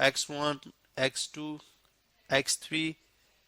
x1 x2 x3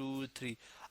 2 3.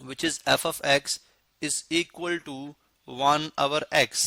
which is f of x is equal to 1 over x.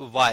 y.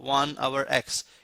1 over x،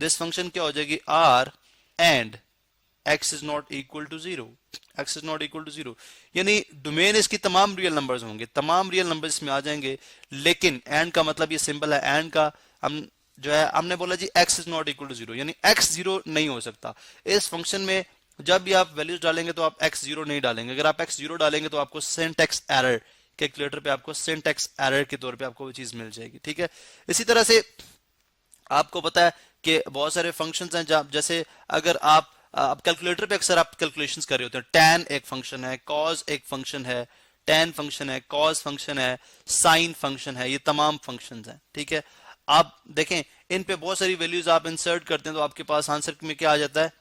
this function क्या हो जाएगी, R and x is not equal to zero, x is not equal to zero, यानी domain इसकी तमाम real numbers होंगे, तमाम real numbers इसमें आ जाएंगे, लेकिन एंड का मतलब ये सिंबल है एंड का, हम जो है हमने बोला जी x is not equal to zero, यानी x जीरो नहीं हो सकता। इस फंक्शन में जब भी आप वैल्यूज डालेंगे तो आप x जीरो नहीं डालेंगे, अगर आप x जीरो डालेंगे तो आपको सिंटैक्स एरर, कैलकुलेटर पे आपको सिंटैक्स एरर के तौर पे आपको वो चीज मिल जाएगी, ठीक है। इसी तरह से आपको पता है कि बहुत सारे फंक्शंस हैं, जैसे अगर आप कैलकुलेटर पे अक्सर आप कैलकुलेशंस कर रहे होते हैं, tan एक फंक्शन है, cos एक फंक्शन है, tan फंक्शन है, cos फंक्शन है, sin फंक्शन है, ये तमाम फंक्शंस हैं, ठीक है। आप देखें इन पे बहुत सारी वैल्यूज आप इंसर्ट करते हैं तो आपके पास आंसर में क्या आ जाता है,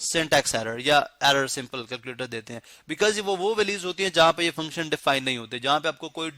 सिंटैक्स एरर या एरर सिंपल कैलकुलेटर देते हैं, बिकॉज वो वैल्यूज होती हैं जहां पे ये फंक्शन डिफाइन नहीं होते, जहां पे आपको कोई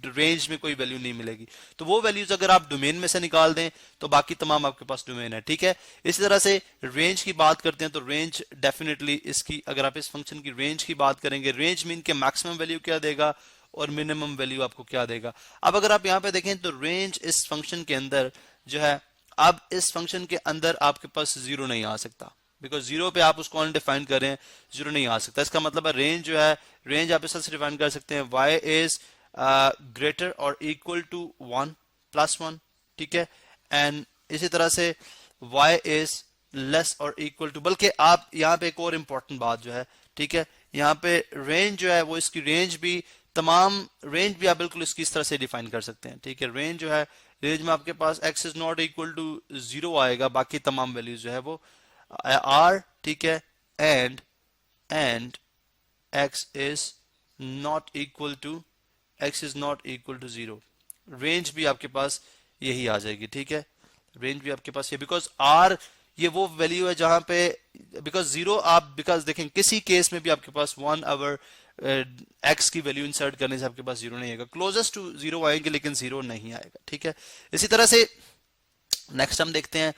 रेंज में कोई वैल्यू नहीं मिलेगी, तो वो वैल्यूज अगर आप डोमेन में से निकाल दें तो बाकी तमाम आपके पास डोमेन है, ठीक है। इसी तरह से रेंज की बात करते हैं तो रेंज डेफिनेटली इसकी, अगर आप इस फंक्शन की रेंज की बात करेंगे, रेंज में इनके मैक्सिमम वैल्यू क्या देगा और मिनिमम वैल्यू आपको क्या देगा। अब अगर आप यहाँ पे देखें तो रेंज इस फंक्शन के अंदर जो है, अब इस फंक्शन के अंदर आपके पास जीरो नहीं आ सकता, बिकॉज जीरो पे आप उसको अनडिफाइंड करें, जीरो नहीं आ सकता। इसका मतलब है रेंज जो है, रेंज आप इस तरह से डिफाइन कर सकते हैं, y इज ग्रेटर और इक्वल टू 1 प्लस 1, ठीक है, एंड इसी तरह से y इज लेस और इक्वल टू, बल्कि आप यहाँ पे एक और इम्पोर्टेंट बात जो है, ठीक है, यहाँ पे रेंज जो है वो इसकी रेंज भी, तमाम रेंज भी आप बिल्कुल इसकी इस तरह से डिफाइन कर सकते हैं, ठीक है। रेंज जो है, रेंज में आपके पास x is not equal to zero आएगा, बाकी तमाम वैल्यूज जो है वो आर, ठीक है, and x is not equal to zero, range भी आपके पास यही आ जाएगी, ठीक है, रेंज भी आपके पास ये, बिकॉज आर ये वो वैल्यू है जहां पे, बिकॉज जीरो आप, बिकॉज देखें किसी केस में भी आपके पास 1 आवर एक्स की वैल्यू इंसर्ट करने से आपके पास जीरो नहीं आएगा, क्लोजेस्ट टू जीरो आएंगे लेकिन जीरो नहीं आएगा, ठीक है। इसी तरह से नेक्स्ट हम देखते हैं,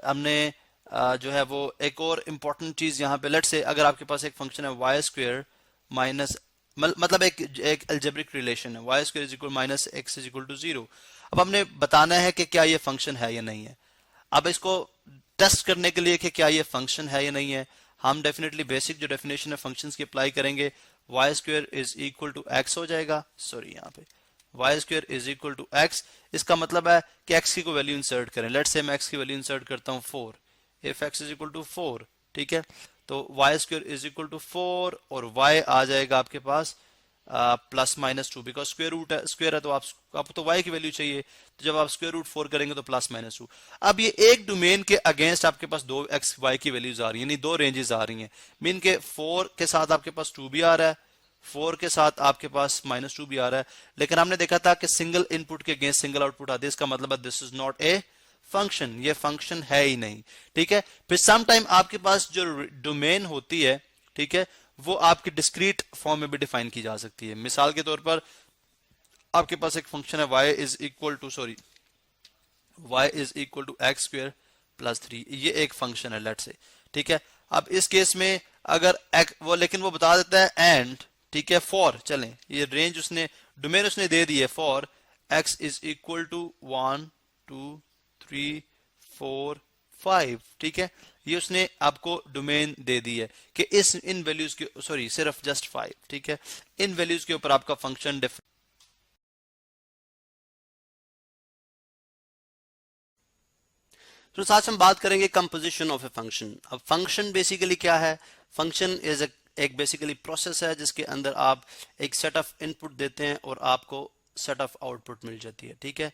हमने जो है वो एक और इम्पोर्टेंट चीज यहाँ पे, लेट से अगर आपके पास एक फंक्शन है वाई स्क्वेयर माइनस, मतलब एक अलजेब्रिक रिलेशन है, y square is equal minus x is equal to zero. अब हमने बताना है कि क्या ये फंक्शन है या नहीं है। अब इसको टेस्ट करने के लिए कि क्या ये फंक्शन है या नहीं है, हम डेफिनेटली बेसिक जो डेफिनेशन है फंक्शंस की अप्लाई करेंगे, y square is equal to x हो जाएगा, सॉरी यहाँ पे y square is equal to x, इसका मतलब है कि एक्स की को वैल्यू इंसर्ट करें, लेट्स से मैं एक्स की वैल्यू इंसर्ट करता हूँ 4, if x is equal to 4, ठीक है, तो y square is equal to 4 और वाई आ जाएगा आपके पास प्लस माइनस 2, बिकॉज स्क्वेयर है तो आपको तो y की वैल्यू चाहिए, तो जब आप स्क्वेयर रूट 4 करेंगे तो प्लस माइनस 2। अब ये एक डोमेन के अगेंस्ट आपके पास दो एक्स वाई की वैल्यूज आ रही है, यानी दो रेंजेस आ रही हैं, मीन के 4 के साथ आपके पास 2 भी आ रहा है, 4 के साथ आपके पास माइनस 2 भी आ रहा है, लेकिन हमने देखा था कि सिंगल इनपुट के अगेंस्ट सिंगल आउटपुट आते हैं, इसका मतलब है this is not a function, ये फंक्शन है ही नहीं, ठीक है। फिर सम टाइम आपके पास जो डोमेन होती है, ठीक है, वो आपकी डिस्क्रीट फॉर्म में भी डिफाइन की जा सकती है। मिसाल के तौर पर आपके पास एक फंक्शन है y is equal to x square plus 3, ये एक फंक्शन है लेट से, ठीक है। अब इस केस में अगर वो, लेकिन वो बता देता है एंड, ठीक है, फॉर, चलें ये रेंज उसने, डोमेन उसने दे दी है, for x is equal to 1 2 3 4 5, ठीक है, ये उसने आपको डोमेन दे दी है कि इन वैल्यूज के, सॉरी सिर्फ जस्ट 5, ठीक है, इन वैल्यूज के ऊपर आपका फंक्शन तो आज हम बात करेंगे कंपोजिशन ऑफ ए फंक्शन। अब फंक्शन बेसिकली क्या है, फंक्शन इज एक बेसिकली प्रोसेस है जिसके अंदर आप एक सेट ऑफ इनपुट देते हैं और आपको सेट ऑफ आउटपुट मिल जाती है, ठीक है,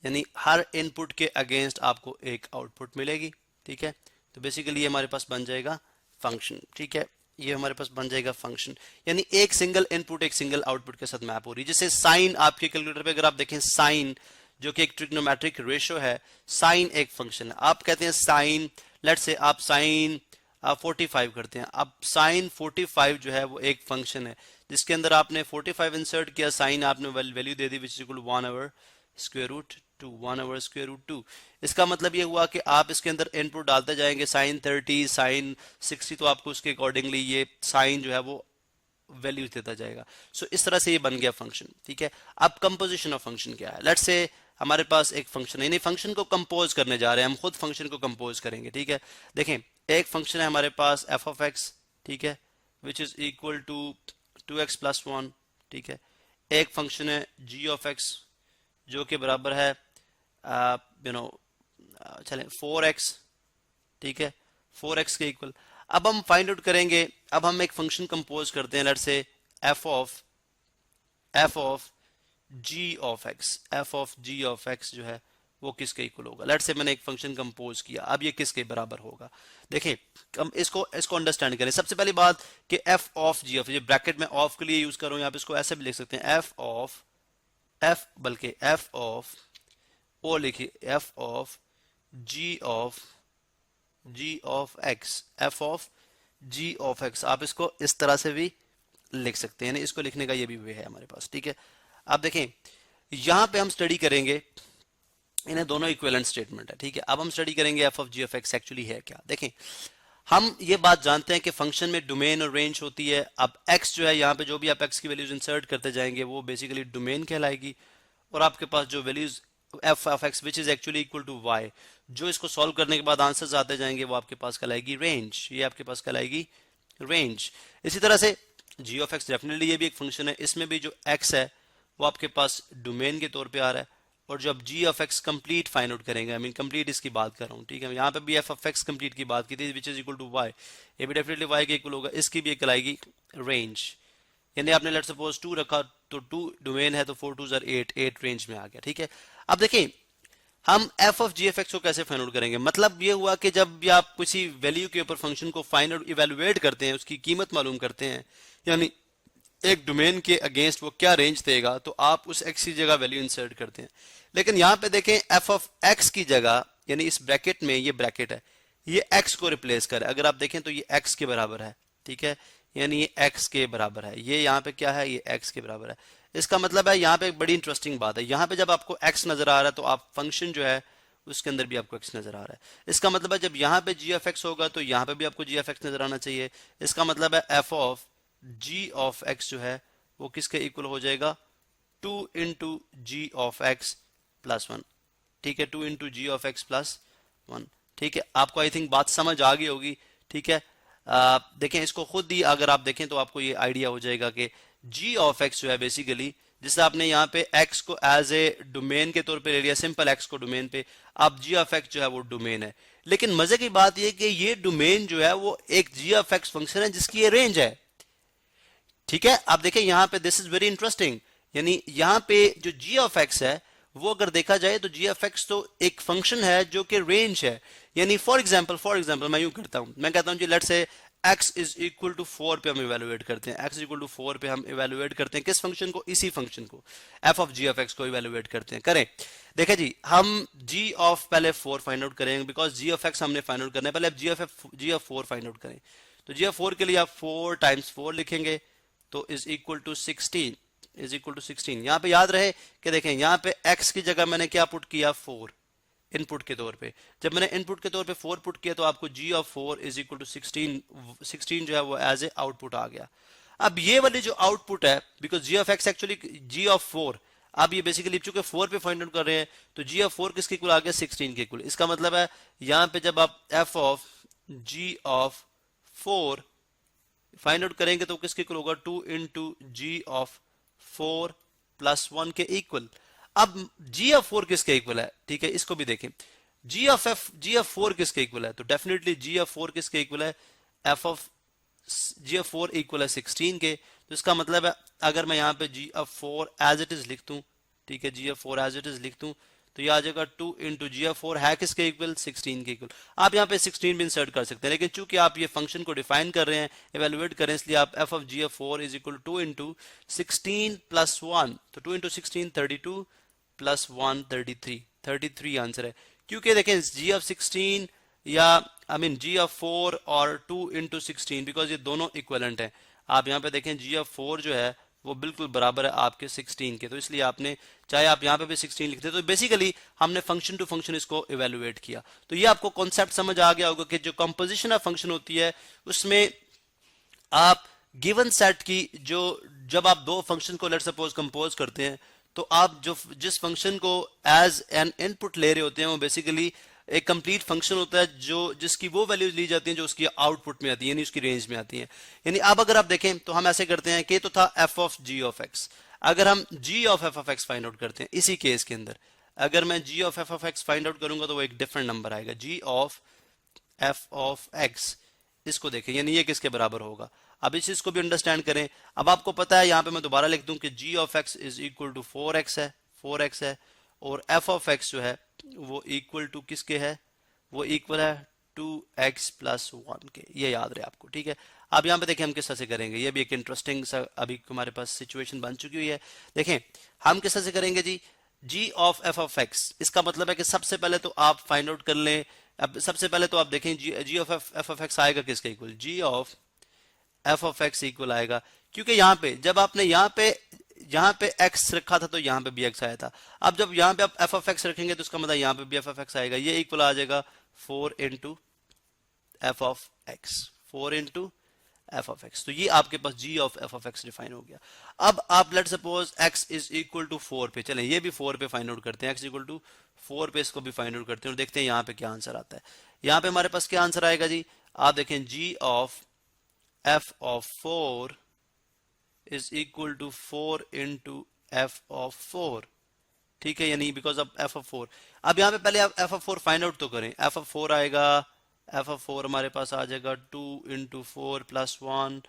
यानी हर इनपुट के अगेंस्ट आपको एक आउटपुट मिलेगी, ठीक है। तो बेसिकली ये हमारे पास बन जाएगा फंक्शन, ठीक है, ये हमारे पास बन जाएगा फंक्शन, यानी एक सिंगल इनपुट एक सिंगल आउटपुट के साथ मैप हो रही है। जैसे साइन आपके कैलकुलेटर पे अगर आप देखें, साइन जो कि एक ट्रिग्नोमेट्रिक रेशियो है, साइन एक फंक्शन है। आप कहते हैं साइन, लेट से आप साइन 45 करते हैं, अब साइन 45 जो है वो एक फंक्शन है जिसके अंदर आपने 45 इंसर्ट किया, साइन आपने वैल्यू दे दी which is equal to 1 over square root 2, 1 over square root 2। इसका मतलब ये हुआ कि आप इसके अंदर इनपुट डालते जाएंगे, साइन 30 साइन 60, तो आपको उसके अकॉर्डिंगली ये साइन जो है वो वैल्यूज देता जाएगा. सो इस तरह से ये बन गया फंक्शन. ठीक है, अब कंपोजिशन ऑफ फंक्शन क्या है. लेट्स से हमारे पास एक फंक्शन है, यानी फंक्शन को कंपोज करने जा रहे हैं हम, खुद फंक्शन को कंपोज करेंगे. ठीक है, देखें एक फंक्शन है हमारे पास एफ ऑफ एक्स, ठीक है, which is equal to 2x plus 1. ठीक है, एक फंक्शन है g ऑफ x जो कि बराबर है चलें 4x. ठीक है, 4x के इक्वल. अब हम फाइंड आउट करेंगे, अब हम एक फंक्शन कंपोज करते हैं, let's say f of g of x. f of g of x जो है वो किसके इक्वल होगा. लेट्स से मैंने एक फंक्शन कंपोज किया, अब ये किसके बराबर होगा. देखें हम इसको अंडरस्टैंड करें. सबसे पहली बात कि f ऑफ g ऑफ, ये ब्रैकेट में ऑफ के लिए यूज कर रहा हूं, आप इसको ऐसे भी लिख सकते हैं f ऑफ ओ लिखिए f of g of x. f of g of x आप इसको इस तरह से भी लिख सकते हैं, इसको लिखने का ये भी वे है हमारे पास. ठीक है, अब देखें यहां पे हम स्टडी करेंगे, इन्हें दोनों इक्विवेलेंट स्टेटमेंट है. ठीक है, अब हम स्टडी करेंगे f of g of x actually है क्या. देखें हम ये बात जानते हैं कि फंक्शन में डोमेन और रेंज होती है. अब x जो है यहाँ पे जो भी आप x की वैल्यूज इंसर्ट करते जाएंगे वो बेसिकली डोमेन कहलाएगी, और आपके पास जो values f of x which is actually equal to y, जो इसको सॉल्व करने के बाद आंसर्स आते जाएंगे वो आपके पास कहलाएगी रेंज. ये आपके पास कहलाएगी रेंज. इसी तरह से g ऑफ x डेफिनेटली ये भी एक फंक्शन है, इसमें भी जो x है वो आपके पास डोमेन के तौर पे आ रहा है. और जब g of x complete find out करेंगे, आई मीन कंप्लीट इसकी बात कर रहा हूँ. ठीक है, यहाँ पे भी f ऑफ x कंप्लीट की बात की थी which is equal to y, ये भी डेफिनेटली y के इक्वल होगा, इसकी भी कहलाएगी रेंज. यानी आपने लेट्स सपोज 2 रखा तो 2 डोमेन है तो 4 2s are 8 रेंज में आ गया. ठीक है, अब देखें हम f of g of x को कैसे फाइंड आउट करेंगे. मतलब ये हुआ कि जब भी आप किसी वैल्यू के ऊपर फंक्शन को फाइंड आउट इवेलुएट करते हैं, उसकी कीमत मालूम करते हैं, यानी एक डोमेन के अगेंस्ट वो क्या रेंज देगा, तो आप उस x की जगह वैल्यू इंसर्ट करते हैं. लेकिन यहाँ पे देखें f ऑफ x की जगह, यानी इस ब्रैकेट में ये ब्रैकेट है, ये x को रिप्लेस करे. अगर आप देखें तो ये x के बराबर है. ठीक है, यानी ये x के बराबर है, ये यहाँ पे क्या है, ये x के बराबर है. इसका मतलब है यहाँ पे एक बड़ी इंटरेस्टिंग बात है, यहाँ पे जब आपको x नजर आ रहा है तो आप फंक्शन जो है उसके अंदर भी आपको x नजर आ रहा है. इसका मतलब है जब यहाँ पे g ऑफ x होगा तो यहाँ पे भी आपको g ऑफ x नजर आना चाहिए. इसका मतलब है f of g of x जो है वो किसके इक्वल हो जाएगा, 2 into g of x plus 1. ठीक है, 2 into g of x plus 1. ठीक है, आपको आई थिंक बात समझ आ गई होगी. ठीक है, देखें इसको खुद ही अगर आप देखें तो आपको ये आइडिया हो जाएगा कि g ऑफ x जो है बेसिकली, जिससे आपने यहाँ पे x को एज ए डोमेन के तौर पे ले लिया, सिंपल x को डोमेन पे, अब g ऑफ x जो है वो डोमेन है. लेकिन मजे की बात ये कि ये डोमेन जो है वो एक g ऑफ x फंक्शन है जिसकी ये रेंज है. ठीक है, आप देखें यहाँ पे दिस इज वेरी इंटरेस्टिंग, यानी यहाँ पे जो g ऑफ x है वो अगर देखा जाए तो g ऑफ x तो एक फंक्शन है जो कि रेंज है. यानी फॉर एग्जांपल मैं यूं करता हूं, मैं कहता हूं जी let's say x is equal to 4 पे हम इवेलुएट करते हैं, x इक्वल टू 4 पे हम इवेलुएट करते हैं किस फंक्शन को, इसी फंक्शन को f of g of x को इवेलुएट करते हैं. करें, देखें जी हम g ऑफ पहले 4 फाइंड आउट करेंगे, बिकॉज g ऑफ x हमने फाइंड आउट करना है. पहले आप g ऑफ 4 फाइंड आउट करें, तो g ऑफ 4 के लिए आप 4 टाइम्स 4 लिखेंगे तो is equal to 16, is equal to 16. यहाँ पे याद रहे कि देखें यहाँ पे x की जगह मैंने क्या पुट किया, 4 इनपुट के तौर पे. जब मैंने इनपुट के तौर पे 4 पुट किया तो आपको g of 4 is equal to 16 जो है वो एज ए आउटपुट आ गया. अब ये वाली जो आउटपुट है, because g of x actually g of 4, अब ये बेसिकली चूंकि 4 पे फाइंड आउट कर रहे हैं तो g ऑफ 4 किसके इक्वल आ गया, 16 के इक्वल. इसका मतलब है यहाँ पे जब आप f of g of 4 find out करेंगे तो किसके इक्वल होगा, 2 इंटू g ऑफ 4 प्लस 1 के इक्वल. अब g ऑफ 4 किसके इक्वल है, ठीक है, इसको भी देखें. g ऑफ 4 किसके इक्वल है, तो डेफिनेटली g ऑफ 4 किसके इक्वल है, f of g of 4 equal है 16 के. तो इसका मतलब है अगर मैं यहाँ पे g of 4 as it is लिख दूं, ठीक है, g of 4 as it is लिख दूं तो ये आ जाएगा 2 इंटू जी ऑफ 4 है किसके इक्वल, 16 के इक्वल. आप यहाँ पे 16 भी इंसर्ट कर सकते हैं, लेकिन चूंकि आप ये फंक्शन को डिफाइन कर रहे हैं, इवेलुएट कर रहे हैं, इसलिए आप f of g of 4 is equal 2 into 16 plus 1, तो 2 इंटू 16 32 प्लस 1 33 आंसर है. क्योंकि देखें g ऑफ 16 या आई मीन g ऑफ 4 और 2 इंटू 16, बिकॉज ये दोनों इक्वलेंट हैं. आप यहाँ पे देखें g ऑफ 4 जो है वो बिल्कुल बराबर है आपके 16 के, तो इसलिए आपने चाहे आप यहाँ पे भी 16 लिखते, तो बेसिकली हमने फंक्शन टू फंक्शन इसको इवेलुएट किया. तो ये आपको कॉन्सेप्ट समझ आ गया होगा कि जो कंपोजिशन ऑफ फंक्शन होती है उसमें आप गिवन सेट की जो जब आप दो फंक्शन को लेट सपोज कंपोज करते हैं तो आप जो जिस फंक्शन को एज एन इनपुट ले रहे होते हैं वो बेसिकली एक कंप्लीट फंक्शन होता है जो जिसकी वो वैल्यूज ली जाती हैं जो उसकी आउटपुट में आती है, यानी उसकी रेंज में आती हैं. यानी अब अगर आप देखें तो हम ऐसे करते हैं कि तो था F of ji of X. अगर हम G of F of X find out करते हैं इसी केस के अंदर, अगर मैं G of F of X find out करूंगा तो वो एक डिफरेंट नंबर आएगा. G of F of X, इसको देखें यानी ये किसके बराबर होगा. अब इस चीज को भी अंडरस्टैंड करें. अब आपको पता है यहाँ पे मैं दोबारा लिख दूं कि G of x is equal to 4x है, 4x है, और एफ ऑफ एक्स जो है वो इक्वल टू किसके है, वो इक्वल है 2x प्लस 1 के. ये याद रहे आपको, ठीक है. अब यहाँ पे देखें हम किस तरह से करेंगे. ये भी एक इंटरेस्टिंग सा अभी हमारे पास सिचुएशन बन चुकी हुई है. देखें हम किस तरह से करेंगे जी. जी ऑफ एफ ऑफ एक्स, इसका मतलब है कि सबसे पहले तो आप फाइंड आउट कर लें. अब सबसे पहले तो आप देखें जी ऑफ एफ ऑफ एक्स आएगा किसके equal, g of F of x equal आएगा, क्योंकि यहाँ पे जब आपने यहाँ पे x रखा था तो यहाँ पे भी x आया था. अब जब यहाँ पे आप एफ ऑफ एक्स रखेंगे तो उसका मतलब यहाँ पे भी एफ ऑफ एक्स आएगा. ये इक्वल आ जाएगा 4 into F of X, 4 into F of X. तो ये आपके पास G of F of X define हो गया. अब आप let suppose x is equal to 4 पे, चलें ये भी 4 पे फाइंड आउट करते हैं. x इक्वल टू 4 पे इसको भी फाइंड आउट करते हैं और देखते हैं यहाँ पे क्या आंसर आता है. यहाँ पे हमारे पास क्या आंसर आएगा जी. आप देखें जी of F of 4 is equal to 4 into F of 4, ठीक है, यानी बिकॉज ऑफ एफ ऑफ 4. अब यहाँ पे पहले आप एफ ऑफ 4 फाइंड आउट तो करें. एफ ऑफ 4 आएगा, एफ ऑफ 4 हमारे पास आ जाएगा 2 इंटू 4 प्लस 1,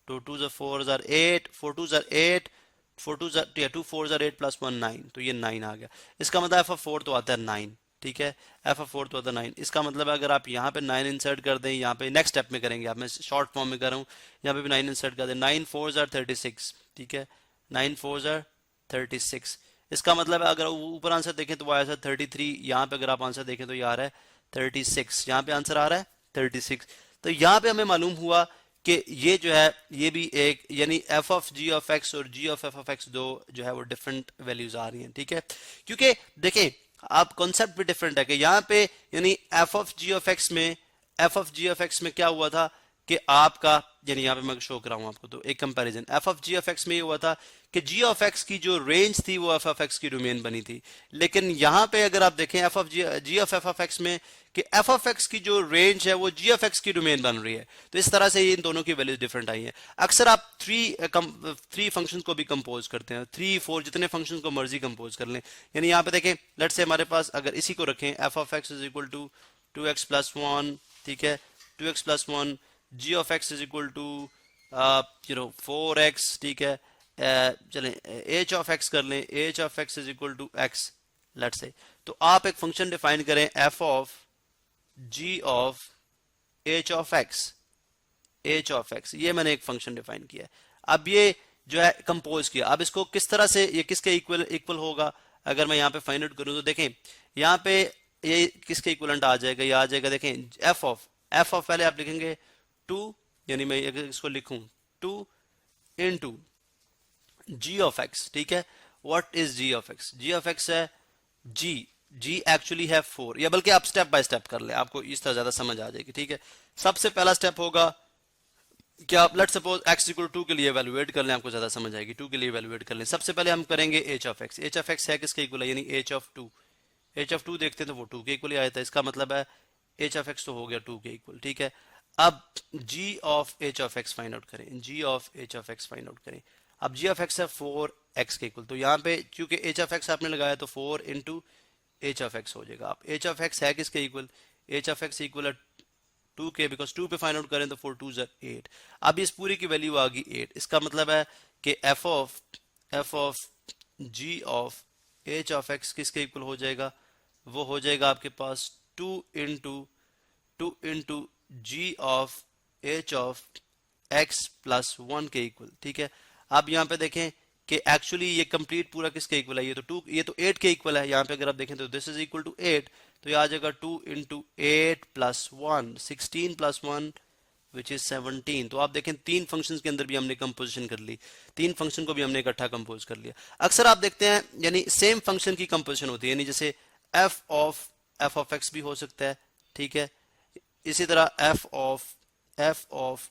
2 2 ज़ा 4 ज़ा 8, 4 2 ज़ा 8, 4 2 ज़ा 2 4 ज़ा 8 प्लस 1 9, तो ये 9 आ गया. इसका मतलब एफ ऑफ 4 तो आता है 9, ठीक है, एफ ऑफ 4 तो आता है 9. इसका मतलब अगर आप यहाँ पे 9 इंसर्ट कर दें, यहाँ पे नेक्स्ट स्टेप में करेंगे आप, मैं शॉर्ट फॉर्म में कर रहा हूँ, यहाँ पे भी 9 इंसर्ट कर दें. 9 4 ज़ा 36, ठीक है, 9 4 ज़ा 36. इसका मतलब है अगर ऊपर आंसर देखें तो वो आया था 33, यहाँ पे अगर आप आंसर देखें तो ये आ रहा है 36, यहाँ पे आंसर आ रहा है 36. तो यहाँ पे हमें मालूम हुआ कि ये जो है ये भी एक यानी f of ji of x और g of F of x दो जो है वो डिफरेंट वैल्यूज आ रही हैं, ठीक है. क्योंकि देखें आप कॉन्सेप्ट भी डिफरेंट है कि यहाँ पे यानी f of ji of x में क्या हुआ था कि आपका यानी यहाँ पे मैं शो कर रहा हूँ आपको, तो एक comparison f of ji of x में ये हुआ था कि जी ऑफ एक्स की जो रेंज थी वो एफ ऑफ एक्स की डोमेन बनी थी. लेकिन यहाँ पे अगर आप देखें f of ji of F of x में कि एफ ऑफ एक्स की जो रेंज है वो जी ऑफ एक्स की डोमेन बन रही है. तो इस तरह से इन दोनों की वैल्यूज डिफरेंट आई हैं. अक्सर आप थ्री फंक्शन को भी कंपोज करते हैं, 3 4 जितने फंक्शन को मर्जी कंपोज कर लें. यानी यहाँ पे देखें लेट्स से हमारे पास अगर इसी को रखें f of x is equal to 2x plus 1, ठीक है, 2x plus 1, g of x is equal to 4x, ठीक है. चलें h ऑफ x कर लें, h of x is equal to x let's say. तो आप एक फंक्शन डिफाइन करें f of g of h of x, ये मैंने एक फंक्शन डिफाइन किया है. अब ये जो है कंपोज किया. अब इसको किस तरह से ये किसके इक्वल होगा अगर मैं यहाँ पे फाइंड आउट करूँ तो देखें यहाँ पे ये किसके इक्वलेंट आ जाएगा, ये आ जाएगा देखें एफ ऑफ पहले आप लिखेंगे 2, यानी मैं अगर इसको लिखूं 2 इंटू जी ऑफ एक्स, ठीक है. What is g of x? G of x है जी एक्चुअली है 4, या बल्कि आप स्टेप बाय स्टेप कर ले, आपको इस तरह ज्यादा समझ आ जाएगी, ठीक है. सबसे पहला स्टेप होगा कि आप लेट्स सपोज x इक्वल 2 के लिए एवेलुएट कर लें, आपको ज्यादा समझ आएगी. 2 के लिए एवेलुएट कर लें. सबसे पहले हम करेंगे h ऑफ x है किसके इक्वल है, यानी h ऑफ 2 देखते हैं तो वो 2 के इक्वल ही आया था. इसका मतलब है h ऑफ x तो हो गया 2 के इक्वल, ठीक है. अब g of h of x find out करें, g of h of x find out करें. अब g ऑफ x है 4x के इक्वल, तो यहाँ पे क्योंकि h ऑफ x आपने लगाया तो 4 इंटू h ऑफ x हो जाएगा. अब h ऑफ x है किसके equal, h of x equal है 2 के, बिकॉज 2 पे फाइंड आउट करें तो 4 2 ज़ा 8. अब इस पूरी की वैल्यू आ गई 8. इसका मतलब है कि f of g of h of x किसके इक्वल हो जाएगा, वो हो जाएगा आपके पास 2 into g of h of x plus 1 के इक्वल, ठीक है. अब यहाँ पे देखें कि एक्चुअली ये कंप्लीट पूरा किसके इक्वल है, ये तो 8 के इक्वल है. यहाँ पे अगर आप देखें तो दिस इज इक्वल टू 8, तो ये आ जाएगा 2 into 8 plus 1, 16 plus 1 which is 17. तो आप देखें 3 फंक्शंस के अंदर भी हमने कंपोजिशन कर ली, 3 फंक्शन को भी हमने इकट्ठा कंपोज कर लिया. अक्सर आप देखते हैं यानी सेम फंक्शन की कंपोजिशन होती है, यानी जैसे f ऑफ x भी हो सकता है, ठीक है. इसी तरह f ऑफ